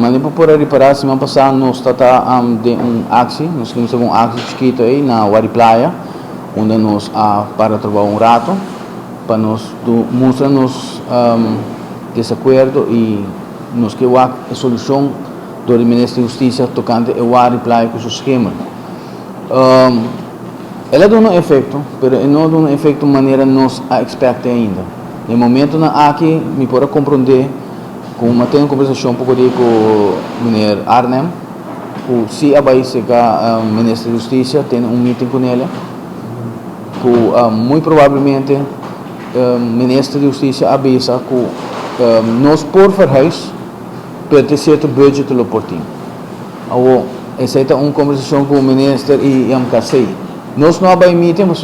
Mas para reparar, semana passada nós estávamos de aksi, nós temos um aksi chiquito aí na Wari Playa, onde nós para trabalhar rato, para nós mostrar-nos desacordo e nós que a solução do Ministério da Justiça tocante a Wari Playa com o esquema. Ela dá um efeito, mas não dá um efeito de maneira nós a expecta ainda. No momento na aqui, me pode compreender com uma conversação um pouco com o Mr. Arnem, se a base o Ministério da Justiça tem meeting com ele, muito provavelmente o Ministério da Justiça avisa que nós por verhuis para ter certo budget lo portinho. Essa é uma conversação com o Ministério e MKC. Nós não vamos meeting, mas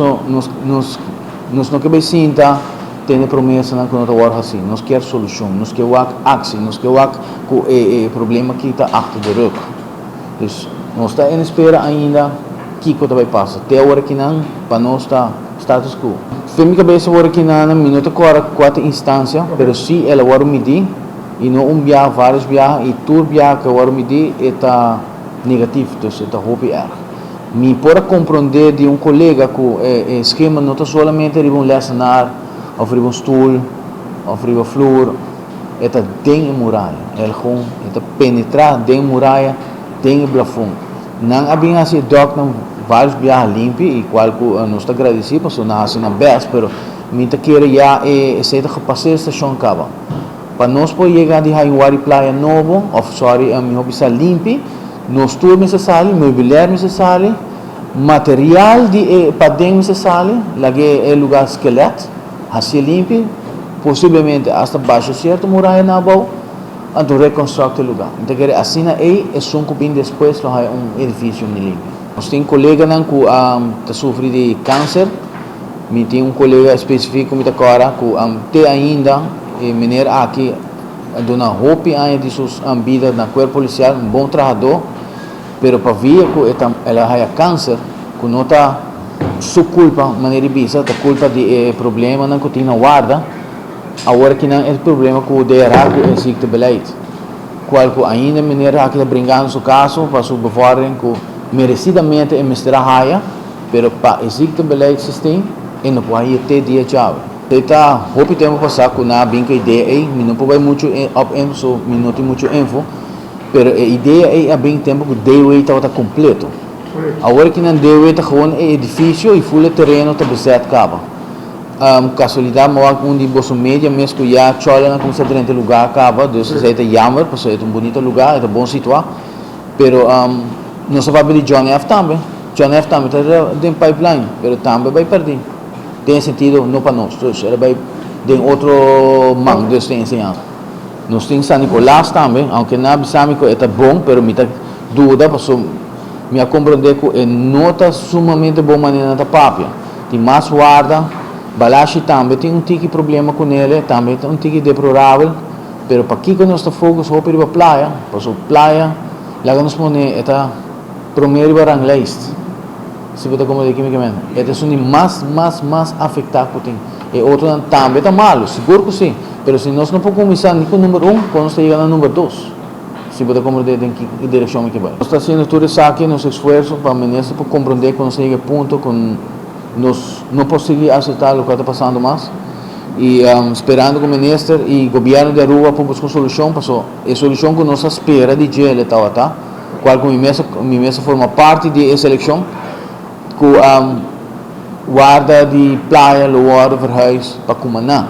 nós não queremos sentar tem promessa na quando hora assim, nós quer solução, nós quer ação, nós quer o problema que está atrás do rug. Então, nós está em espera ainda que coisa vai passar. Até a hora que não, para nós está status quo. Filme cabeça hora que não, minuto quatro instância, mas se ela hora medir e não viagem, vários viagens e tudo viagem que hora medir está negativo, então está roupa erro. Me pode compreender de um colega que o esquema não está somente de lecionar ofrecer um stoel, ofrecer flor, está dentro da muralha, está penetrar dentro da muralha, dentro do plafond. Não há bem assim, vários viagens limpos e qual nós está agradecido, porque nós assim na best, mas muita queira já essa passar a estação acaba. Para nós poder chegar de Wari Playa novo, me observar limpo, nós tudo necessário, mobiliário necessário, material de para dentro necessário, lá é lugar esqueleto. Assim limpo, possivelmente até baixo certo muralha na boa, então reconstruir o lugar. Então assim aí é só bem depois lá é edifício limpo. Nós temos colega que está sofrendo de câncer, me tem colega específico que agora que tem ainda maneira aqui dona roupa ainda de suas vidas na corpo policial, bom trabalhador, pero para ver que ela tem câncer, que não está sua culpa, maneira bisa, a culpa de problema não que tem na guarda, agora que não é problema que o DRA que existe de beleid. Qual que ainda maneira que está brincando seu caso, para sua bevordering que merecidamente é mistura raia, pero para existe beleid sistema, e não pode ter dia chave. Então, hope tempo passar que na brinca ideia aí, não pode muito info, não tem muito info, pero a ideia aí é bem tempo que o day está completo. Agora que não deu é gewoon edifício e full terreno está beset acaba. Casualidade mas onde você média mesmo que já chola na começa dentro do lugar acaba, então é jammer, porque é um bonito lugar, é bom situado. Pero não se vai abrir John F também. John F também está dentro pipeline, pero também vai perder. Tem sentido não para nós, ele vai de outro mango de ensinando. Nós temos San Nicolás também, aunque não sabemos que é bom, pero me está dúvida porque me compreender que não está sumamente boa maneira da papia. Tem mais guarda, balashi também tem tique problema com ele, também tem tique deplorável, pero para aqui que nós está focus só para a praia, porque a praia, lá que nós põe é primeiro rang list. Se você como dizer que é o mais afetado que tem. E outro também está malo, seguro que sim, pero se nós não podemos começar nem com o número 1, quando nós chegamos no número 2. Se você compreender em que direção que vai. Nós estamos fazendo tudo isso aqui, nosso esforço para compreender quando chega a ponto que nós não conseguimos aceitar o que está passando mais e esperando que o ministro e o governo de rua para buscar solução, porque a solução que nós espera de gel tá, qual que minha mesa forma parte dessa eleição, que guarda de praia, o guarda verhuis para comandar,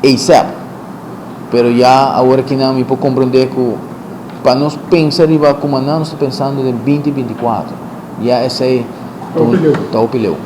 ASAP. Pero já agora que não me pode compreender que para nós pensar em comandar, nós estamos pensando em 2024. Já esse é o opileu.